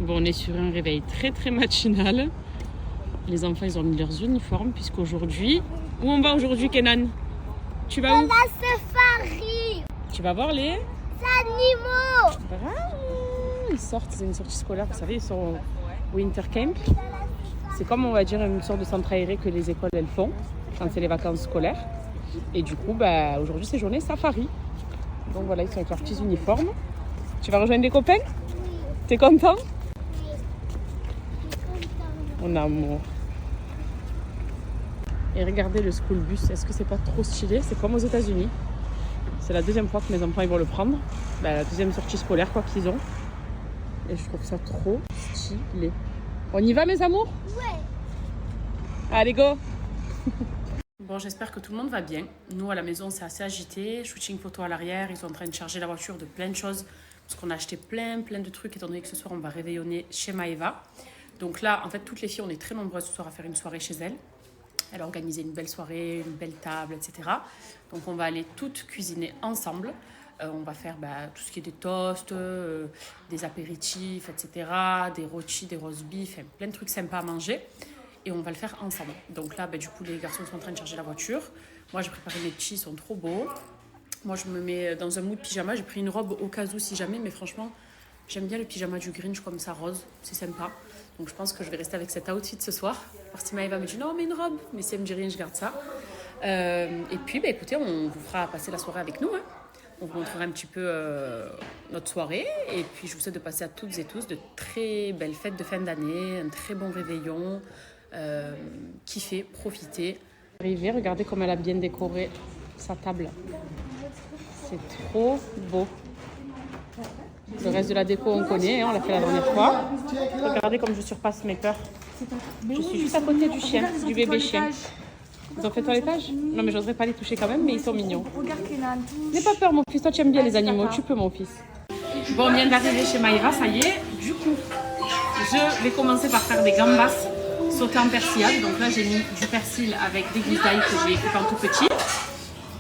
Bon, on est sur un réveil très matinal. Les enfants, ils ont mis leurs uniformes puisqu'aujourd'hui... Où on va aujourd'hui, Kenan? Tu vas où? La safari. Tu vas voir les Animaux. Ils sortent, c'est une sortie scolaire, vous savez, ils sont au Winter Camp. C'est comme, on va dire, une sorte de centre aéré que les écoles, elles font quand c'est les vacances scolaires. Et du coup, aujourd'hui, c'est journée safari. Donc voilà, ils sont avec leurs petits uniformes. Tu vas rejoindre des copains? T'es content? Mon amour. Et regardez le school bus, est-ce que c'est pas trop stylé? C'est comme aux États-Unis. C'est la deuxième fois que mes enfants ils vont le prendre. La deuxième sortie scolaire quoi qu'ils ont. Et je trouve ça trop stylé. On y va mes amours? Ouais. Allez go. Bon, j'espère que tout le monde va bien. Nous à la maison c'est assez agité. Shooting photo à l'arrière, ils sont en train de charger la voiture de plein de choses. Parce qu'on a acheté plein de trucs étant donné que ce soir on va réveillonner chez Maëva. Donc là en fait toutes les filles on est très nombreuses ce soir à faire une soirée chez elles. Elle a organisé une belle soirée, une belle table, etc. Donc on va aller toutes cuisiner ensemble. On va faire tout ce qui est des toasts, des apéritifs, etc. Des rôtis, des roast beef, plein de trucs sympas à manger. Et on va le faire ensemble. Donc là, du coup, les garçons sont en train de charger la voiture. Moi, j'ai préparé mes petits, ils sont trop beaux. Moi, je me mets dans un mood pyjama. J'ai pris une robe au cas où si jamais, mais franchement, j'aime bien le pyjama du Grinch comme ça, rose. C'est sympa. Donc je pense que je vais rester avec cet outfit ce soir. Parce que Maëva me dit non mais une robe. Mais si elle me dit rien, je garde ça. Et puis écoutez, on vous fera passer la soirée avec nous. Hein. On vous montrera un petit peu notre soirée. Et puis je vous souhaite de passer à toutes et tous de très belles fêtes de fin d'année. Un très bon réveillon. Kiffez, profitez. Arrivez, regardez comme elle a bien décoré sa table. C'est trop beau. Le reste de la déco, on connaît, on l'a fait la dernière fois. Regardez comme je surpasse mes peurs. Je suis juste à côté du chien, du bébé chien. Ils ont fait toilettage? Non, mais j'oserais pas les toucher quand même, mais ils sont mignons. N'aie pas peur, mon fils. Toi, tu aimes bien les animaux. Tu peux, mon fils. Bon, on vient d'arriver chez Maëva, ça y est. Du coup, je vais commencer par faire des gambas sautées en persillade. Donc là, j'ai mis du persil avec des gousses d'ail que j'ai coupé en tout petit.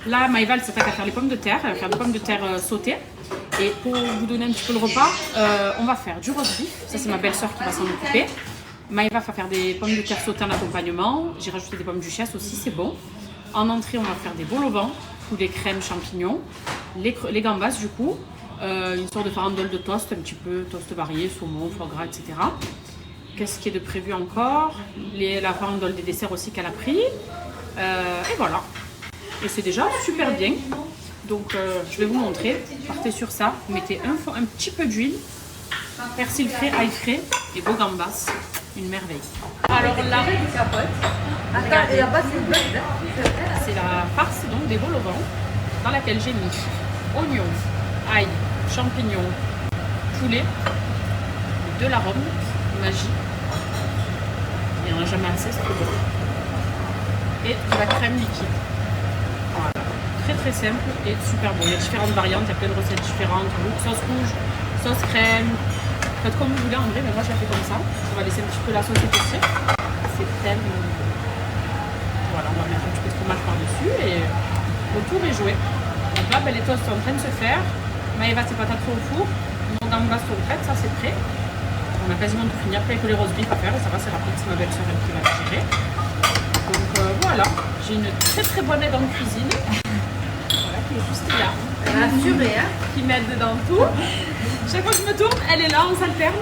Là, Maëva, elle s'attaque à faire les pommes de terre. Elle va faire des pommes de terre sautées. Et pour vous donner un petit peu le repas, on va faire du roast beef. Ça, c'est ma belle-sœur qui va s'en occuper. Maëva va faire des pommes de terre sautées en accompagnement. J'ai rajouté des pommes duchesse aussi, c'est bon. En entrée, on va faire des bols au vent, poulet, crème, champignons. Les gambas, du coup. Une sorte de farandole de toast, un petit peu toast varié, saumon, foie gras, etc. Qu'est-ce qui est de prévu encore? La farandole des desserts aussi qu'elle a pris. Et voilà. Et c'est déjà super bien. Donc je vais vous montrer. Partez sur ça. Vous mettez un petit peu d'huile, persil frais, ail frais et vos gambas. Une merveille. Alors là, regardez, c'est la farce donc des bols au vent dans laquelle j'ai mis oignons, ail, champignons, poulet, de l'arôme, magie. Il n'y en a jamais assez, c'est trop bon. Et de la crème liquide. Voilà. Très simple et super bon. Il y a différentes variantes, il y a plein de recettes différentes. Sauce rouge, sauce crème. Faites comme vous voulez en vrai, mais moi je la fais comme ça. On va laisser un petit peu la sauce épaissir. C'est tellement... Voilà, on va mettre un petit peu de fromage par-dessus et le tour est joué. Donc là, les toasts sont en train de se faire. Maëva, ses patates sont au four. Nos gambas sont prêtes, ça c'est prêt. On a quasiment tout fini. Après, il faut les roast beef à faire. Et ça va, c'est rapide, c'est ma belle-sœur qui va gérer. Donc voilà, j'ai une très bonne aide en cuisine. Voilà, qui est juste là. Rassurée, hein. Qui m'aide dans tout. Chaque fois que je me tourne, elle est là, on s'alterne.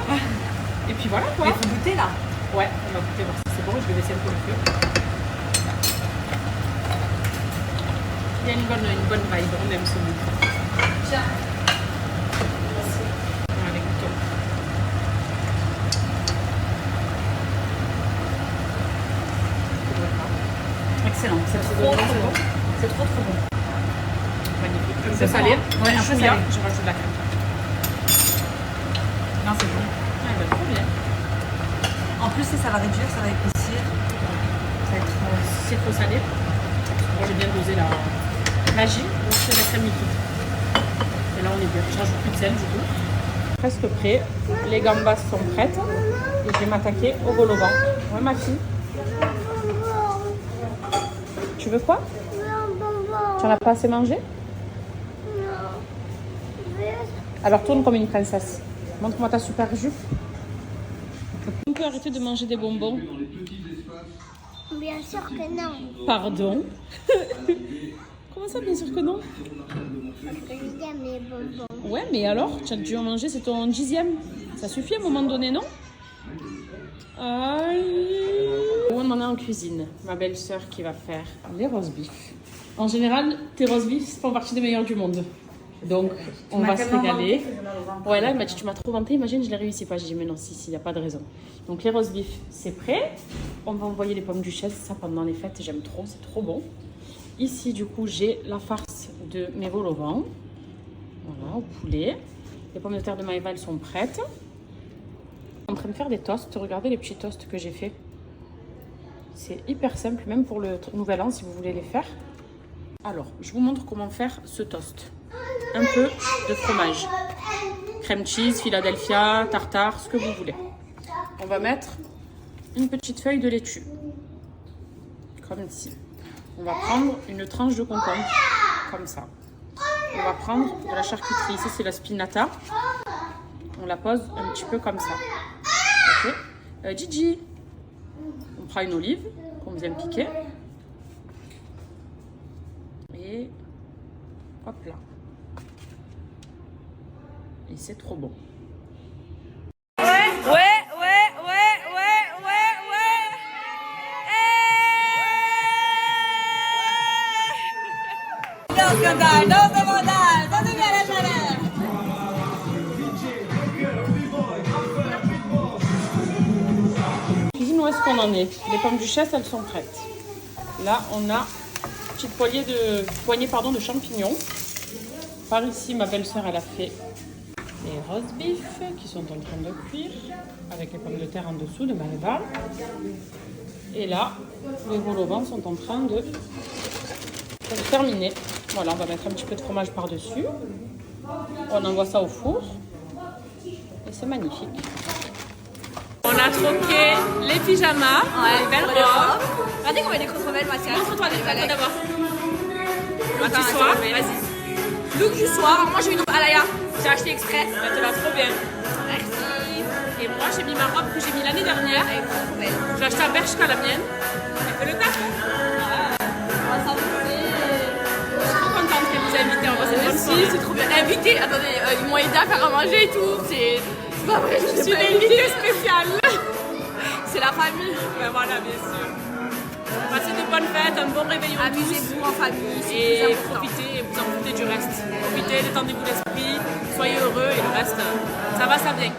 Et puis voilà quoi. Il faut goûter là. Ouais, on va goûter voir si c'est bon. Je vais baisser un peu le feu. Il y a une bonne vibe, on aime ce goût. Tiens. Allez, goûtons. Excellent, c'est trop bon. C'est trop bon. Magnifique. Un peu salé. Ouais, un peu salé. Je rajoute de la crème. Non, c'est bon. Ouais, bah, trop bien. En plus, ça va réduire, ça va épaissir. Ça va être C'est trop salé. Moi, j'ai bien dosé la magie. Donc, c'est la crème liquide. Et là, on est bien. Je rajoute plus de sel, du coup. Presque prêt. Les gambas sont prêtes. Et je vais m'attaquer au bol au vent. Ouais, ma fille. Tu veux quoi? Tu en as pas assez mangé? Alors tourne comme une princesse. Montre-moi ta super jupe. On peut arrêter de manger des bonbons? Bien sûr que non. Pardon? Comment ça, bien sûr que non? Parce que j'aime les bonbons. Ouais, mais alors, tu as dû en manger, c'est ton 10e. Ça suffit à un moment donné, non? Aïe. On en est en cuisine. Ma belle-sœur qui va faire les roast beef. En général, tes roast beef font partie des meilleurs du monde. Donc, on va se régaler. Ouais, là, elle m'a dit, tu m'as trop vanté, imagine, je l'ai réussi pas. J'ai dit, mais non, si, il n'y a pas de raison. Donc, les roast beef, c'est prêt. On va envoyer les pommes duchesse, ça pendant les fêtes, j'aime trop, c'est trop bon. Ici, du coup, j'ai la farce de mes vol au vent. Voilà, au poulet. Les pommes de terre de Maëva, elles sont prêtes. Je suis en train de faire des toasts. Regardez les petits toasts que j'ai fait. C'est hyper simple, même pour le nouvel an, si vous voulez les faire. Alors, je vous montre comment faire ce toast. Un peu de fromage. Crème cheese, Philadelphia, tartare, ce que vous voulez. On va mettre une petite feuille de laitue. Comme ici. On va prendre une tranche de concombre. Comme ça. On va prendre de la charcuterie. Ici, c'est la spinata. On la pose un petit peu comme ça. Ok. Gigi. On prend une olive qu'on vient piquer. Et hop là. Et c'est trop bon. Cuisine, où est-ce qu'on en est? Les pommes duchesse, elles sont prêtes. Là, on a une petite poignée de champignons. Par ici, ma belle-sœur, elle a fait les roast beef qui sont en train de cuire avec les pommes de terre en dessous de Maëva. Et là, les vol au vent sont en train de terminer. Voilà, on va mettre un petit peu de fromage par-dessus. On envoie ça au four. Et c'est magnifique. On a troqué les pyjamas, les belles robes. Regardez comment il est trop belle, Mathias. Montre-toi les photos d'abord. Look du soir, vas-y. Look du soir. Alors moi j'ai une robe Alaya. J'ai acheté exprès. Elle te va trop bien. Merci. Et moi j'ai mis ma robe que j'ai mis l'année dernière. Elle est trop belle. J'ai acheté à Bershka la mienne. Elle fait le taf. Je suis trop contente qu'elle vous ait invité. On va se bonne soirée. C'est trop bien. Invité. Attendez, ils m'ont aidé à faire à manger et tout. C'est pas vrai, je Je suis suis pas l'invitée spéciale. C'est la famille. Ben voilà, bien sûr. Passez de bonnes fêtes, un bon réveillon. Amusez-vous en famille. Et profitez et vous en foutez du reste. Profitez, détendez-vous l'esprit, soyez heureux et le reste, ça va, ça vient.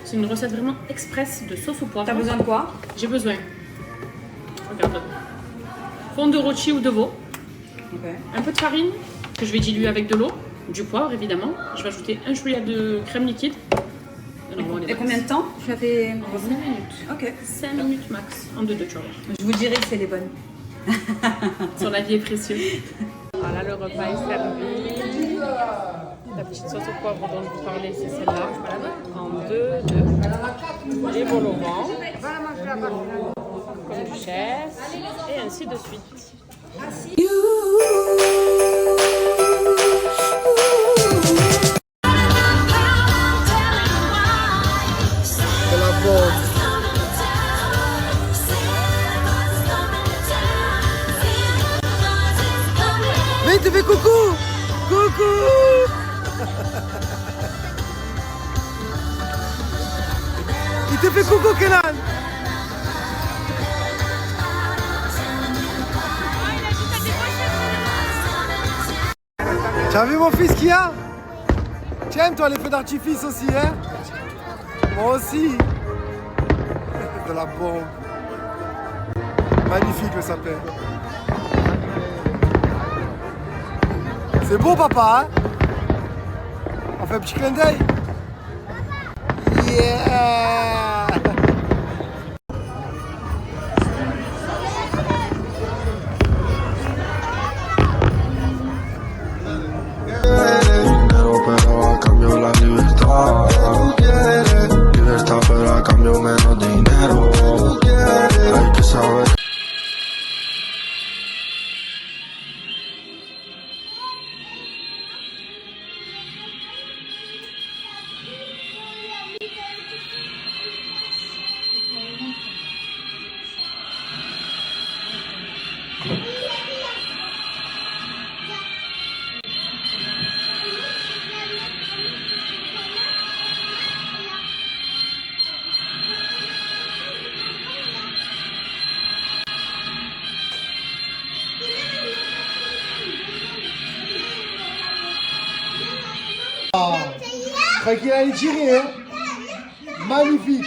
C'est une recette vraiment express de sauce au poivre. T'as besoin de quoi? J'ai besoin, regarde, fond de rôti ou de veau, un peu de farine que je vais diluer avec de l'eau, du poivre évidemment. Je vais ajouter un chouïa de crème liquide. Et combien de temps tu as fait? 5 minutes. Ok. 5 minutes max. En 2-2, tu vas voir. Je vous dirai si elle est bonne. Sur la vie est précieux. Voilà, le repas est servi. La petite sauce au poivre dont je vous parlais, c'est celle-là. En 2-2. Les vol au vent. Comme duchesse. Et ainsi de suite. Mais il te fait coucou! Coucou! Il te fait coucou, Kenan! Tu as vu mon fils qu'il y a? Tu aimes toi les feux d'artifice aussi, hein? Moi aussi! De la bombe! Magnifique le sapin! C'est beau papa, hein? On fait un petit clin d'œil. Yeah! Pero a cambio la libertad. Libertad, pero a cambio menos dinero. Hay que saber. croyais qu'il allait tirer, hein. Magnifique.